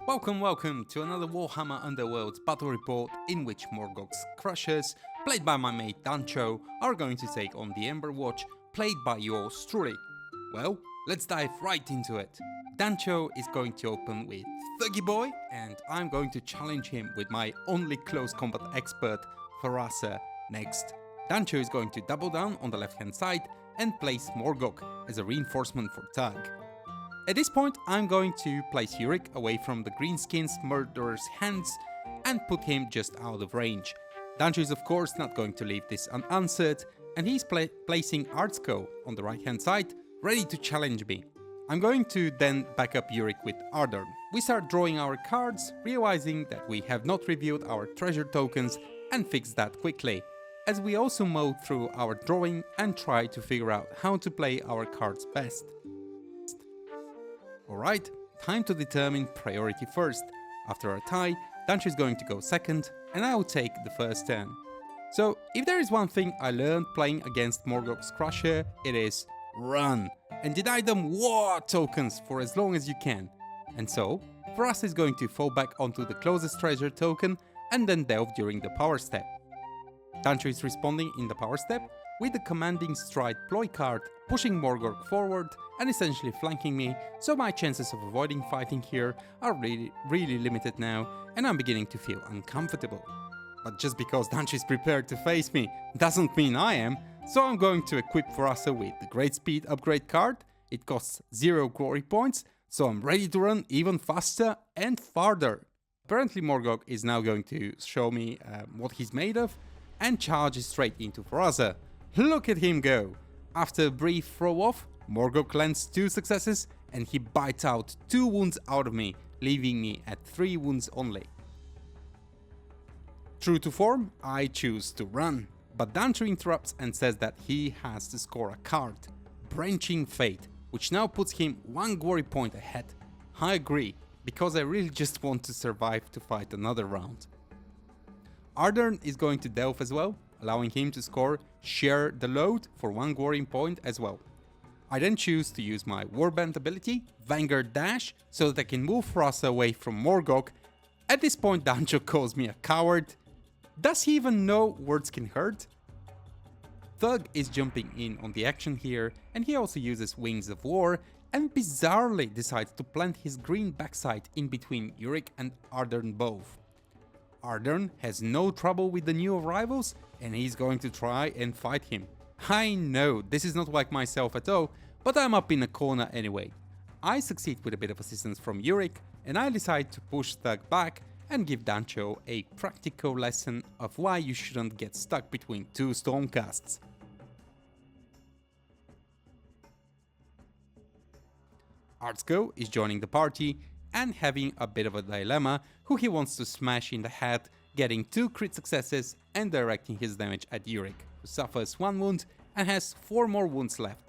Welcome to another Warhammer Underworlds battle report in which Morgok's Krushas, played by my mate Dancho, are going to take on the Emberwatch, played by yours truly. Well, let's dive right into it. Dancho is going to open with Thuggy Boy, and I'm going to challenge him with my only close combat expert, Farasa, next. Dancho is going to double down on the left hand side and place Morgok as a reinforcement for Tug. At this point, I'm going to place Yurik away from the Greenskin's murderer's hands and put him just out of range. Dancho is of course not going to leave this unanswered, and he's placing Artsko on the right hand side, ready to challenge me. I'm going to then back up Yurik with Ardern. We start drawing our cards, realizing that we have not reviewed our treasure tokens, and fix that quickly, as we also mow through our drawing and try to figure out how to play our cards best. Alright, time to determine priority first. After a tie, Dancho is going to go second, and I will take the first turn. So, if there is one thing I learned playing against Morgok's Crusher, it is run, and deny them war tokens for as long as you can. And so, Farasa is going to fall back onto the closest treasure token and then delve during the power step. Dancho is responding in the power step with the commanding stride ploy card, pushing Morgok forward and essentially flanking me, so my chances of avoiding fighting here are really limited now, and I'm beginning to feel uncomfortable. But just because Dancho is prepared to face me doesn't mean I am, so I'm going to equip Farasa with the Great Speed upgrade card. It costs 0 glory points, so I'm ready to run even faster and farther. Apparently Morgok is now going to show me what he's made of, and charges straight into Farasa. Look at him go! After a brief throw off, Morgok lands 2 successes and he bites out 2 wounds out of me, leaving me at 3 wounds only. True to form, I choose to run, but Dancho interrupts and says that he has to score a card, Branching Fate, which now puts him 1 glory point ahead. I agree, because I really just want to survive to fight another round. Ardern is going to delve as well, allowing him to score Share the Load for 1 glory point as well. I then choose to use my Warband ability, Vanguard Dash, so that I can move Farasa away from Morgok. At this point Dancho calls me a coward. Does he even know words can hurt? Thug is jumping in on the action here, and he also uses Wings of War and bizarrely decides to plant his green backside in between Yurik and Ardern both. Ardern has no trouble with the new arrivals, and he's going to try and fight him. I know, this is not like myself at all, but I'm up in a corner anyway. I succeed with a bit of assistance from Yurik, and I decide to push Thug back and give Dancho a practical lesson of why you shouldn't get stuck between 2 Stormcasts. Artsko is joining the party and having a bit of a dilemma who he wants to smash in the head, getting 2 crit successes and directing his damage at Yurik, who suffers 1 wound and has 4 more wounds left.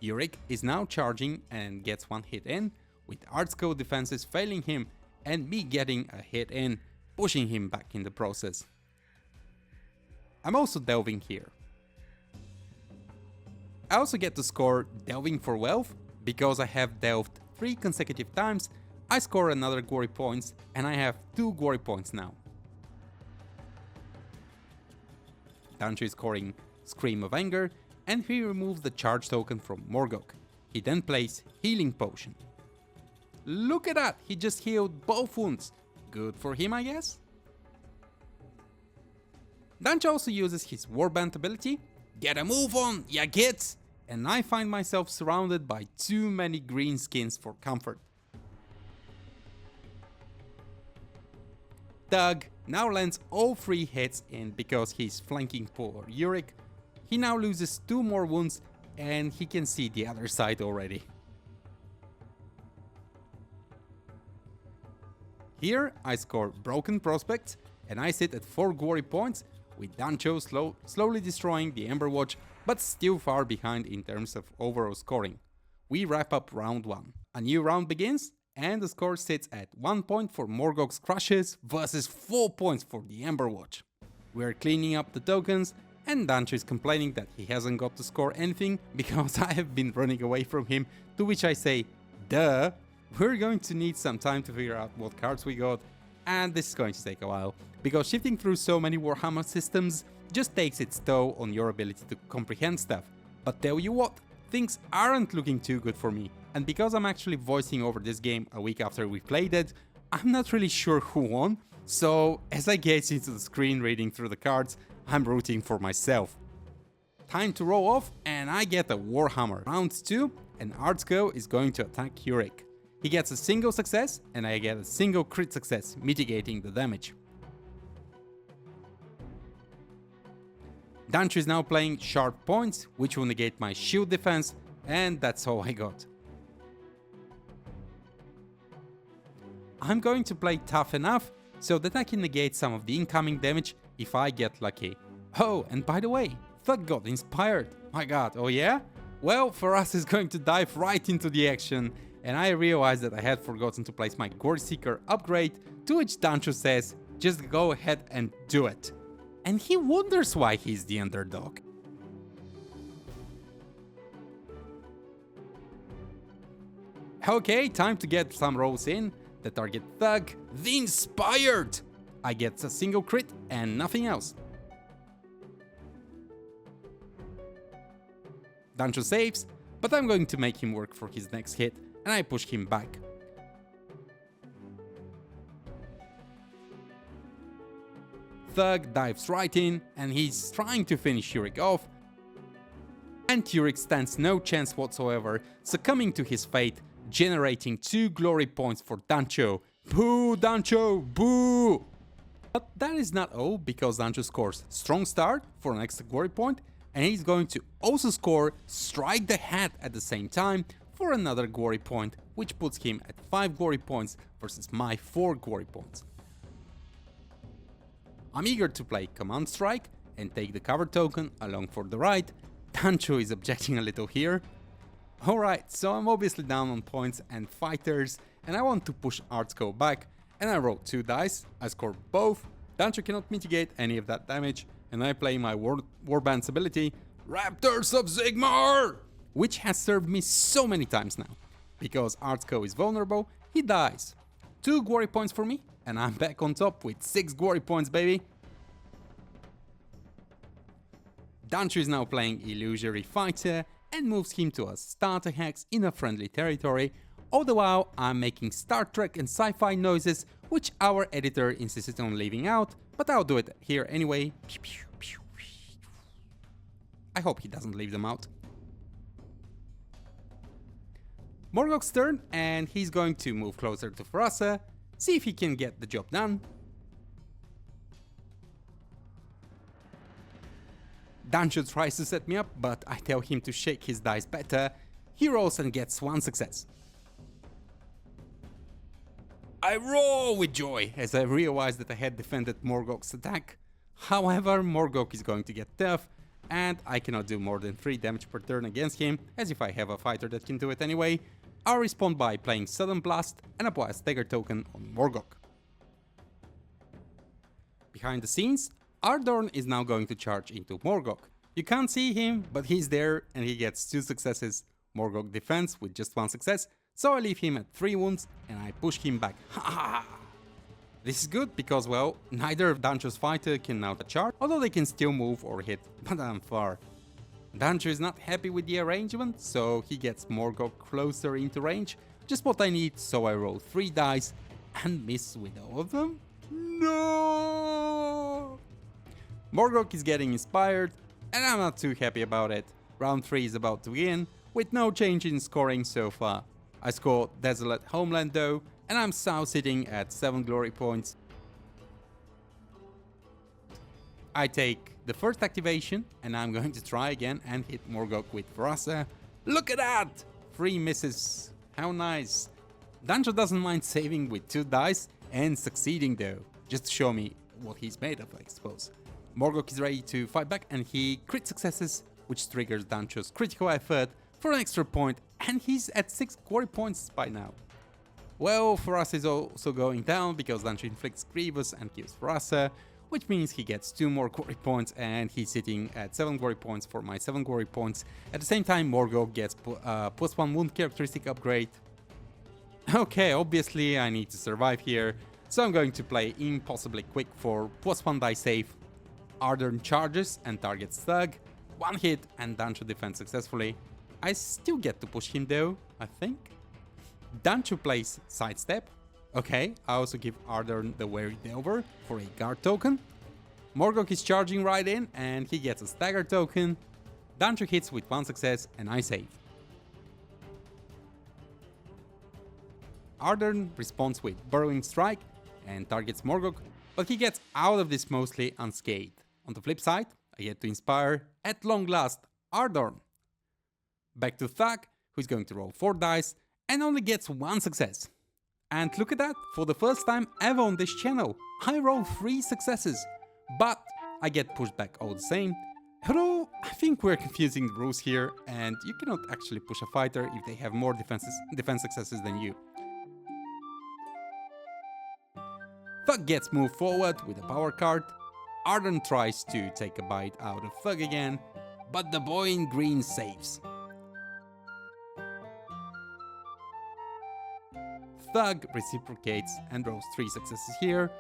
Yurik is now charging and gets 1 hit in, with Artsko defenses failing him and me getting a hit in, pushing him back in the process. I'm also delving here. I also get to score Delving for Wealth, because I have delved 3 consecutive times. I score another glory points and I have 2 glory points now. Dancho is scoring Scream of Anger and he removes the charge token from Morgok. He then plays Healing Potion. Look at that, he just healed both wounds. Good for him, I guess. Dancho also uses his Warband ability, Get a move on, ya gits! And I find myself surrounded by too many greenskins for comfort. Tug now lands all 3 hits in because he's flanking poor Yurik. He now loses 2 more wounds and he can see the other side already. Here I score Broken Prospects and I sit at 4 glory points, with Dancho slowly destroying the Emberwatch, but still far behind in terms of overall scoring. We wrap up round 1. A new round begins, and the score sits at 1 point for Morgok's Crushes versus 4 points for the Emberwatch. We're cleaning up the tokens, and Dancho is complaining that he hasn't got to score anything because I have been running away from him, to which I say, duh, we're going to need some time to figure out what cards we got, and this is going to take a while, because shifting through so many Warhammer systems just takes its toll on your ability to comprehend stuff. But tell you what, things aren't looking too good for me, and because I'm actually voicing over this game a week after we played it, I'm not really sure who won, so as I gaze into the screen reading through the cards, I'm rooting for myself. Time to roll off, and I get a Warhammer. Round 2, and Artsco is going to attack Yurik. He gets a single success, and I get a single crit success, mitigating the damage. Dancho is now playing sharp points, which will negate my shield defense, and that's all I got. I'm going to play tough enough so that I can negate some of the incoming damage if I get lucky. Oh, and by the way, Thug got inspired. My god, oh yeah? Well, for us is going to dive right into the action, and I realized that I had forgotten to place my Gore Seeker upgrade, to which Dancho says, just go ahead and do it. And he wonders why he's the underdog. Okay, time to get some rolls in. The target Thug, the Inspired! I get a single crit and nothing else. Dancho saves, but I'm going to make him work for his next hit, and I push him back. Thug dives right in, and he's trying to finish Yurik off, and Yurik stands no chance whatsoever, succumbing to his fate, generating 2 glory points for Dancho. Boo, Dancho, boo! But that is not all, because Dancho scores Strong Start for an extra glory point, and he's going to also score Strike the Hat at the same time for another glory point, which puts him at 5 glory points versus my 4 glory points. I'm eager to play Command Strike and take the cover token along for the ride. Dancho is objecting a little here. Alright, so I'm obviously down on points and fighters, and I want to push Artsco back, and I roll 2 dice, I score both. Dancho cannot mitigate any of that damage, and I play my Warband's ability, Raptors of Sigmar! Which has served me so many times now. Because Artsco is vulnerable, he dies. 2 glory points for me, and I'm back on top with 6 glory points, baby. Dancho is now playing Illusory Fighter, and moves him to a starter hex in a friendly territory, all the while I'm making Star Trek and sci-fi noises, which our editor insisted on leaving out, but I'll do it here anyway. I hope he doesn't leave them out. Morgok's turn, and he's going to move closer to Frasa, see if he can get the job done. Dancho tries to set me up, but I tell him to shake his dice better. He rolls and gets 1 success. I roar with joy as I realize that I had defended Morgok's attack. However, Morgok is going to get tough, and I cannot do more than 3 damage per turn against him, as if I have a fighter that can do it anyway. I'll respond by playing Sudden Blast and apply a stagger token on Morgok. Behind the scenes, Ardorn is now going to charge into Morgok. You can't see him, but he's there and he gets 2 successes. Morgok defends with just 1 success, so I leave him at 3 wounds and I push him back. This is good because, well, neither of Dancho's fighter can now charge, although they can still move or hit, but I'm far. Dancho is not happy with the arrangement, so he gets Morgok closer into range, just what I need, so I roll 3 dice and miss with all of them. No! Morgok is getting inspired, and I'm not too happy about it. Round 3 is about to begin, with no change in scoring so far. I score Desolate Homeland though, and I'm now sitting at 7 glory points. I take the first activation, and I'm going to try again and hit Morgok with Frasa. Look at that! 3 misses. How nice. Dancho doesn't mind saving with 2 dice and succeeding though, just to show me what he's made of, I suppose. Morgok is ready to fight back, and he crit successes, which triggers Dancho's critical effort for an extra point, and he's at 6 glory points by now. Well, Frasa is also going down because Dancho inflicts Grievous and kills Frasa, which means he gets 2 more glory points, and he's sitting at 7 glory points for my 7 glory points. At the same time, Morgok gets +1 wound characteristic upgrade. Okay, obviously I need to survive here, so I'm going to play impossibly quick for +1 die save. Ardern charges and targets Thug, 1 hit and Dancho defends successfully. I still get to push him though, I think. Dancho plays sidestep. Okay, I also give Ardern the Weary Delver for a guard token. Morgok is charging right in and he gets a stagger token. Dancho hits with 1 success and I save. Ardern responds with Burrowing Strike and targets Morgok, but he gets out of this mostly unscathed. On the flip side, I get to inspire, at long last, Ardern. Back to Thug, who's going to roll 4 dice and only gets 1 success. And look at that, for the first time ever on this channel, I roll 3 successes, but I get pushed back all the same. Although, I think we're confusing the rules here, and you cannot actually push a fighter if they have more defense successes than you. Thug gets moved forward with a power card. Ardern tries to take a bite out of Thug again, but the boy in green saves. Thug reciprocates and rolls 3 successes here.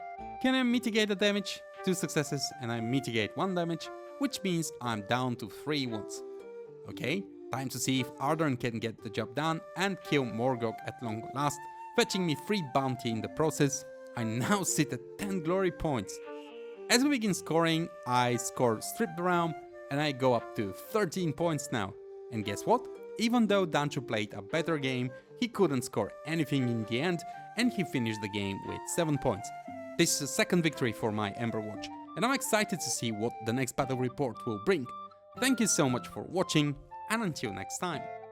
Can I mitigate the damage? 2 successes and I mitigate 1 damage, which means I'm down to 3 wounds. Okay, time to see if Ardern can get the job done and kill Morgok at long last, fetching me free bounty in the process. I now sit at 10 glory points. As we begin scoring, I score Strip the Realm and I go up to 13 points now. And guess what? Even though Dancho played a better game, he couldn't score anything in the end and he finished the game with 7 points. This is a second victory for my Emberwatch and I'm excited to see what the next battle report will bring. Thank you so much for watching and until next time.